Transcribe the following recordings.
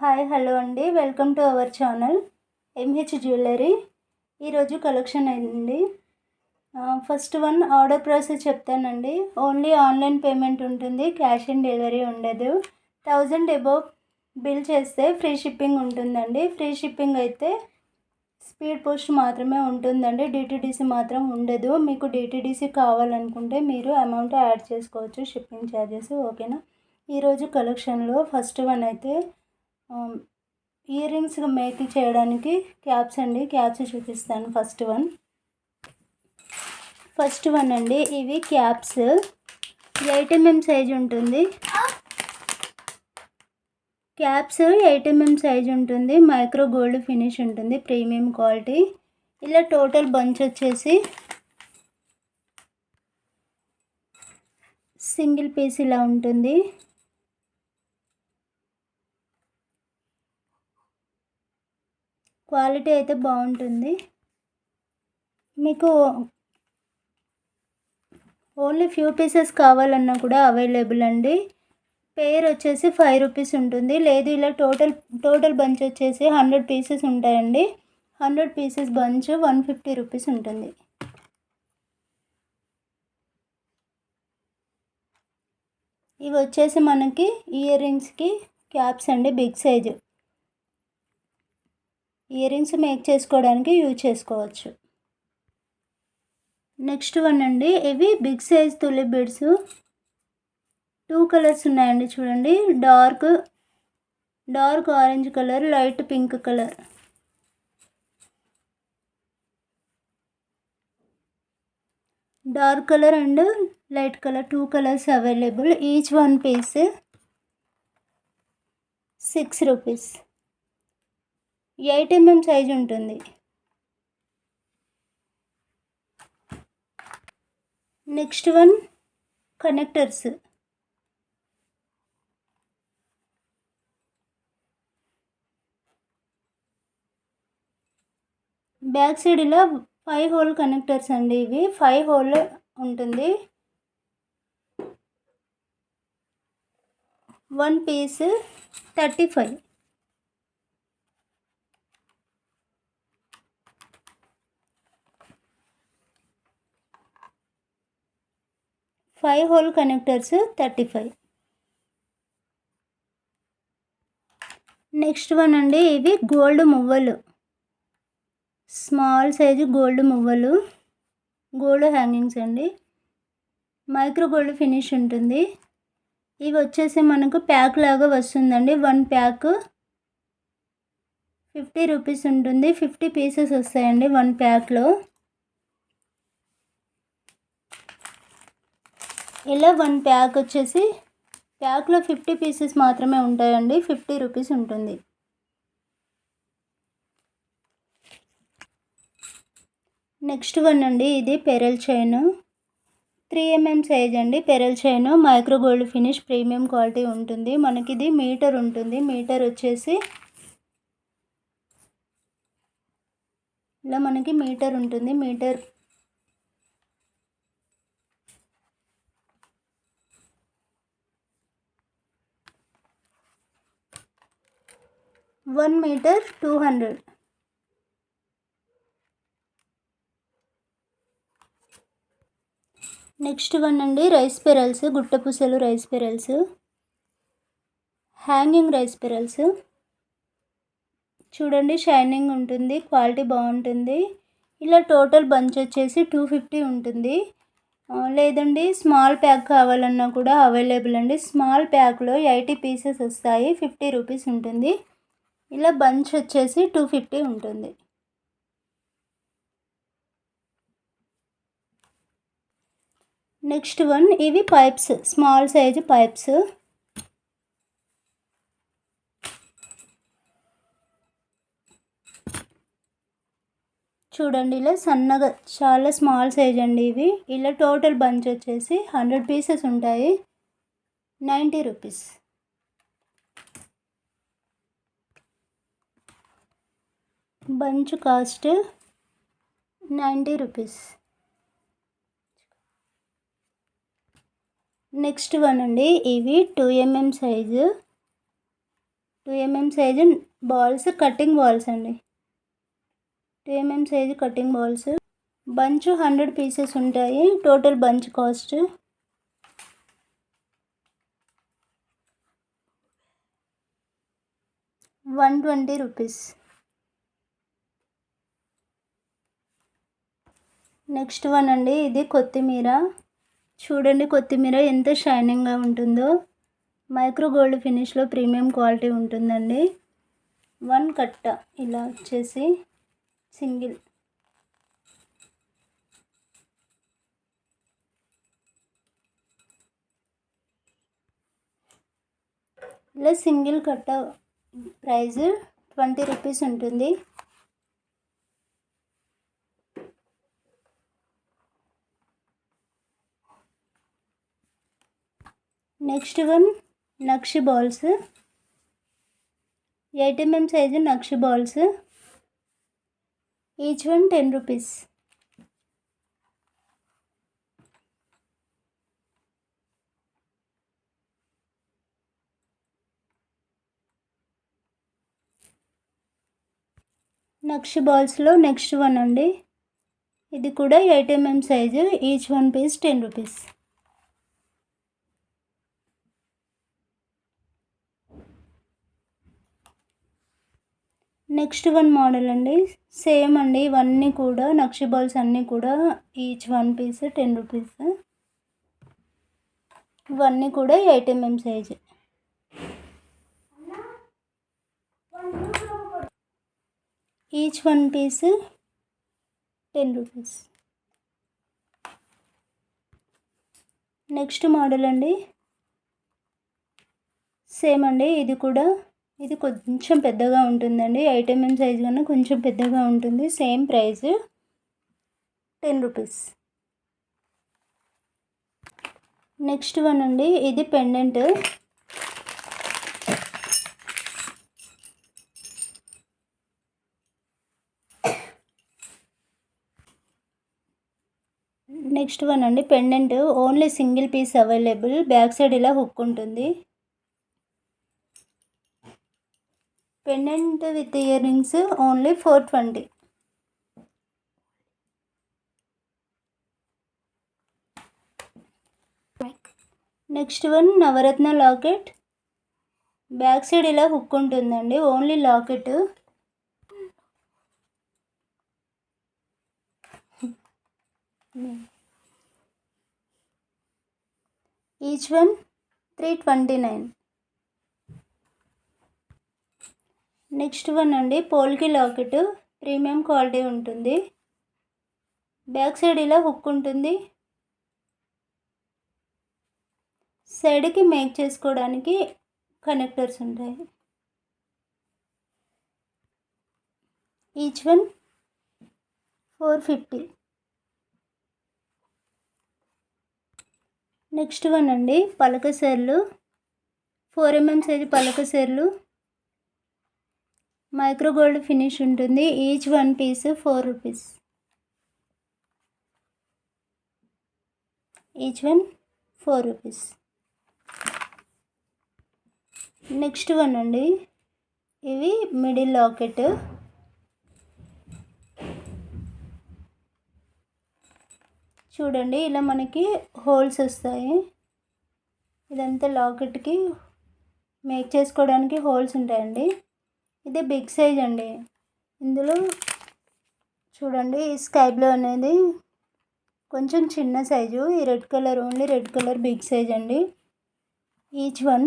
Hi hello అండి, welcome to our channel MH jewellery. ఈరోజు collection అయింది. ఫస్ట్ వన్ ఆర్డర్ ప్రాసెస్ చెప్తానండి. Only online payment ఉంటుంది, cash on delivery ఉండదు. 1000 above bill చేస్తే ఫ్రీ షిప్పింగ్ ఉంటుందండి. ఫ్రీ షిప్పింగ్ అయితే స్పీడ్ పోస్ట్ మాత్రమే ఉంటుందండి, డిటిడిసి మాత్రం ఉండదు. మీకు డిటిడిసి కావాలనుకుంటే మీరు అమౌంట్ యాడ్ చేసుకోవచ్చు, షిప్పింగ్ ఛార్జెస్. ఓకేనా. ఈరోజు కలెక్షన్లో ఫస్ట్ వన్ అయితే ఇయర్ రింగ్స్ మేక్ చేయడానికి క్యాప్స్ అండి. క్యాప్స్ చూపిస్తాను. ఫస్ట్ వన్ అండి, ఇవి క్యాప్స్ 8mm సైజ్ ఉంటుంది. క్యాప్స్ 8mm సైజ్ ఉంటుంది. మైక్రో గోల్డ్ ఫినిష్ ఉంటుంది, ప్రీమియం క్వాలిటీ. ఇలా టోటల్ బంచ్ వచ్చేసి సింగిల్ పీస్ ఇలా ఉంటుంది. క్వాలిటీ అయితే బాగుంటుంది. మీకు ఓన్లీ ఫ్యూ పీసెస్ కావాలన్నా కూడా అవైలబుల్ అండి. పేర్ వచ్చేసి 5 రూపీస్ ఉంటుంది. లేదు ఇలా టోటల్ బంచ్ వచ్చేసి 100 పీసెస్ ఉంటాయండి. 100 పీసెస్ బంచ్ 150 రూపీస్ ఉంటుంది. ఇవి వచ్చేసి మనకి ఇయర్ రింగ్స్కి క్యాప్స్ అండి, big size. Ear rings make చేసుకోవడానికి యూజ్ చేసుకోవచ్చు. నెక్స్ట్ వన్ అండి, ఇవి బిగ్ సైజ్ తులి బీడ్స్. 2 కలర్స్ ఉన్నాయండి, చూడండి. Dark orange colour, light pink colour. Dark colour and light colour, 2 colours available. Each one piece 6 rupees. 8mm size ఉంటుంది. Next one connectors. Back side ఇలా 5 whole connectors అండి. ఇవి 5 hole ఉంటుంది. 1 piece 35. Five hole connectors 35. Next one అండి, ఇవి gold మువ్వలు. Small size gold మువ్వలు, gold hangings అండి. మైక్రో గోల్డ్ ఫినిష్ ఉంటుంది. ఇవి వచ్చేసి మనకు ప్యాక్ లాగా వస్తుందండి. 1 ప్యాక్ 50 రూపీస్ ఉంటుంది. 50 పీసెస్ వస్తాయండి 1 ప్యాక్లో. ఇలా 1 ప్యాక్ వచ్చేసి ప్యాక్లో 50 పీసెస్ మాత్రమే ఉంటాయండి. 50 రూపీస్ ఉంటుంది. నెక్స్ట్ వన్ అండి, ఇది పెరల్ చైన్ 3mm సైజ్ అండి. Pearl chain micro gold finish, premium quality ఉంటుంది. మనకి ఇది మీటర్ ఉంటుంది. మీటర్ వచ్చేసి ఇలా మనకి మీటర్ ఉంటుంది. Metre 1 metre 200. నెక్స్ట్ వన్ అండి, రైస్ పెరల్స్, గుట్టపూసలు rice pearls, hanging rice pearls. చూడండి, షైనింగ్ ఉంటుంది, క్వాలిటీ బాగుంటుంది. ఇలా టోటల్ బంచ్ వచ్చేసి 250 ఉంటుంది. లేదండి స్మాల్ ప్యాక్ కావాలన్నా కూడా అవైలబుల్ అండి. స్మాల్ ప్యాక్లో 80 పీసెస్ వస్తాయి, 50 రూపీస్ ఉంటుంది. ఇలా బంచ్ వచ్చేసి 250 ఉంటుంది. నెక్స్ట్ వన్, ఇవి పైప్స్, స్మాల్ సైజు పైప్స్. చూడండి, ఇలా సన్నగా చాలా స్మాల్ సైజ్ అండి ఇవి. ఇలా టోటల్ బంచ్ వచ్చేసి 100 పీసెస్ ఉంటాయి, 90 rupees. Bunch cost 90 rupees. Next one అండి, ఇవి 2mm size 2 mm size balls, cutting balls అండి. 2 mm size cutting balls. Bunch 100 pieces ఉంటాయి. Total bunch cost 120 rupees. Next one అండి, ఇది కొత్తిమీర. చూడండి కొత్తిమీర ఎంత షైనింగ్గా ఉంటుందో. మైక్రో గోల్డ్ ఫినిష్లో ప్రీమియం క్వాలిటీ ఉంటుందండి. 1 కట్ట ఇలా వచ్చేసి సింగిల్. ఇలా సింగిల్ కట్ట ప్రైస్ 20 రూపీస్ ఉంటుంది. నెక్స్ట్ వన్ నక్షి బాల్స్. 8 mm సైజు నక్షి బాల్స్. Each one 10 rupees. నక్షి బాల్స్లో నెక్స్ట్ వన్ అండి, ఇది కూడా 8 mm size. Each one piece 10 rupees. Next one model అండి, సేమ్ అండి. ఇవన్నీ కూడా నక్షి బాల్స్ అన్నీ కూడా ఈచ్ వన్ పీస్ 10 రూపీస్. ఇవన్నీ కూడా 8 mm size. Each one piece 10 rupees. Next model అండి, సేమ్ అండి. ఇది కొంచెం పెద్దగా ఉంటుందండి. 8 mm సైజు కన్నా కొంచెం పెద్దగా ఉంటుంది. Same price 10 rupees. Next one అండి, ఇది పెండెంట్. నెక్స్ట్ వన్ అండి, pendant only single piece available. Back side ఇలా హుక్ ఉంటుంది. Pendant with earrings only 420. Next one navaratna locket. Back side ఇలా హుక్ ఉంటుందండి. Only locket. Each one 329. Next one అండి, polki locket. Premium quality ఉంటుంది. Back side ఇలా hook ఉంటుంది. సైడ్కి make చేసుకోవడానికి కనెక్టర్స్ ఉంటాయి. Each one 450. నెక్స్ట్ వన్ అండి, పలక సెర్లు. 4 mm సైజు పలక సెర్లు. మైక్రో గోల్డ్ ఫినిష్ ఉంటుంది. Each one piece 4 rupees. Each one 4 rupees. Next one అండి, ఇవి మిడిల్ లాకెట్. చూడండి ఇలా మనకి హోల్స్ వస్తాయి. ఇదంతా లాకెట్కి మేక్ చేసుకోవడానికి హోల్స్ ఉంటాయండి. ఇది బిగ్ సైజ్ అండి. ఇందులో చూడండి ఈ స్కై బ్లూ అనేది కొంచెం చిన్న సైజు. ఈ red colour only red colour big size అండి. Each one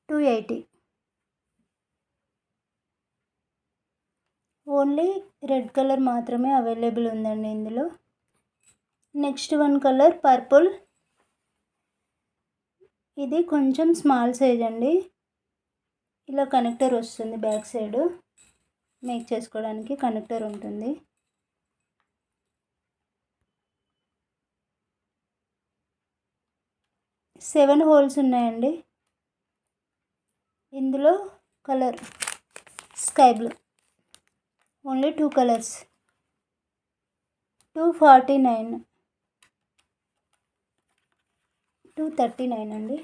280. Only red colour మాత్రమే అవైలబుల్ ఉందండి ఇందులో. Next one colour purple. ఇది కొంచెం స్మాల్ సైజ్ అండి. ఇలా కనెక్టర్ వస్తుంది. బ్యాక్ సైడ్ మేక్ చేసుకోవడానికి కనెక్టర్ ఉంటుంది. సెవెన్ హోల్స్ ఉన్నాయండి. ఇందులో colour sky blue. Only 2 colours. 249. 239 అండి.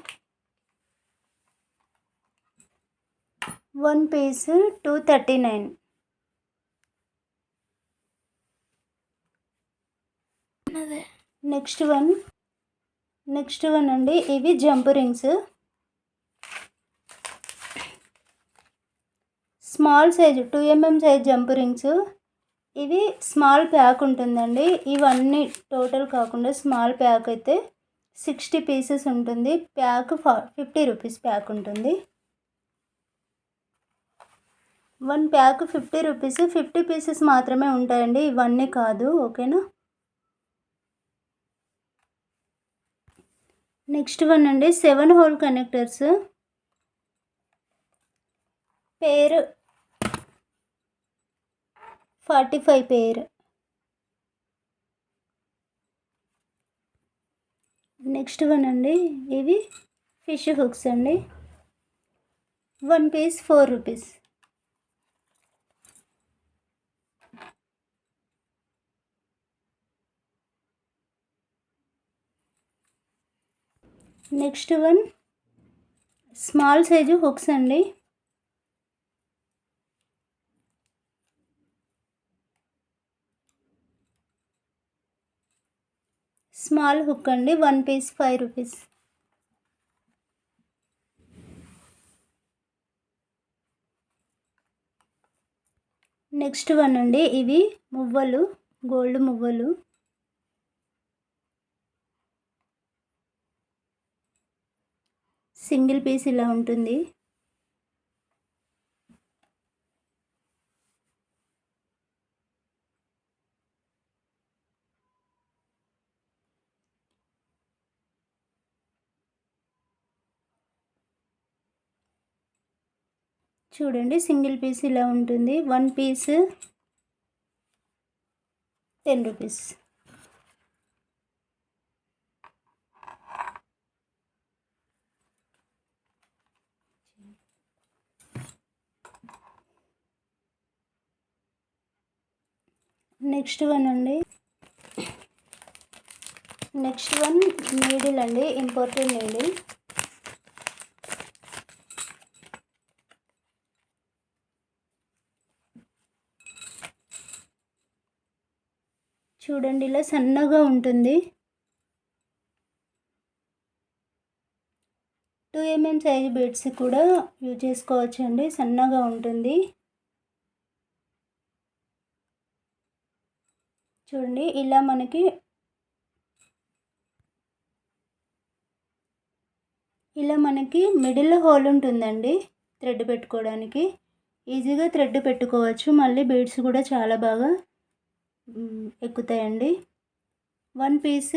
1 piece 239. నెక్స్ట్ వన్ అండి, ఇవి jump rings. Small size 2mm size jump rings. ఇవి స్మాల్ ప్యాక్ ఉంటుందండి. ఇవన్నీ టోటల్ కాకుండా స్మాల్ ప్యాక్ అయితే 60 పీసెస్ ఉంటుంది. ప్యాక్ 50 రూపీస్ ప్యాక్ ఉంటుంది. 1 ప్యాక్ 50 రూపీస్. 50 పీసెస్ మాత్రమే ఉంటాయండి, ఇవన్నీ కాదు. ఓకేనా. నెక్స్ట్ వన్ అండి, 7 హోల్ కనెక్టర్స్. పేరు 45 పేర్. నెక్స్ట్ వన్ అండి, ఇవి ఫిష్ హుక్స్ అండి. 1 piece 4 rupees. Next one small size hooks అండి. స్మాల్ హుక్ అండి, 1 పీస్ 5 రూపీస్. నెక్స్ట్ వన్ అండి, ఇవి మువ్వలు, గోల్డ్ మువ్వలు. సింగిల్ పీస్ ఇలా ఉంటుంది. చూడండి, సింగిల్ పీస్ ఇలా ఉంటుంది. 1 పీస్ 10 రూపీస్. నెక్స్ట్ వన్ అండి, నీడిల్ అండి, ఇంపోర్టెడ్ నీడిల్. చూడండి, ఇలా సన్నగా ఉంటుంది. 2mm సైజ్ బీడ్స్ కూడా యూజ్ చేసుకోవచ్చు అండి, సన్నగా ఉంటుంది. చూడండి, ఇలా మనకి మిడిల్ హోల్ ఉంటుందండి థ్రెడ్ పెట్టుకోవడానికి. ఈజీగా థ్రెడ్ పెట్టుకోవచ్చు. మళ్ళీ బీడ్స్ కూడా చాలా బాగా ఎక్కుతాయండి. 1 piece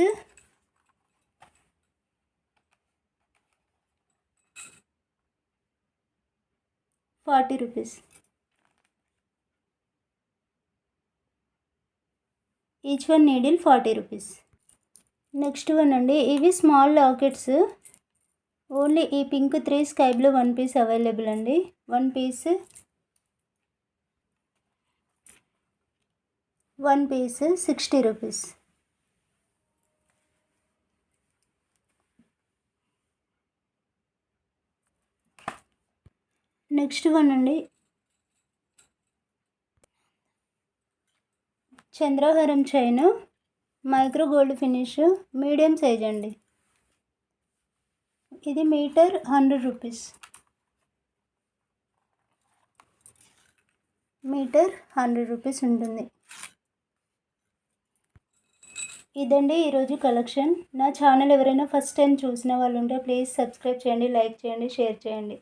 40 rupees. Each one needle 40 rupees. Next one అండి, ఇవి స్మాల్ లాకెట్స్. ఓన్లీ ఈ pink 3, sky blue 1 piece available అండి. 1 పీస్ 60 రూపీస్. నెక్స్ట్ వన్ అండి, చంద్రహారం chain, micro gold finish, medium size అండి. ఇది మీటర్ 100 రూపీస్. మీటర్ 100 రూపీస్ ఉంటుంది. ఇదండి ఈరోజు కలెక్షన్. నా ఛానల్ ఎవరైనా ఫస్ట్ టైం చూసిన వాళ్ళు ఉంటే ప్లీజ్ సబ్స్క్రైబ్ చేయండి, లైక్ చేయండి, షేర్ చేయండి.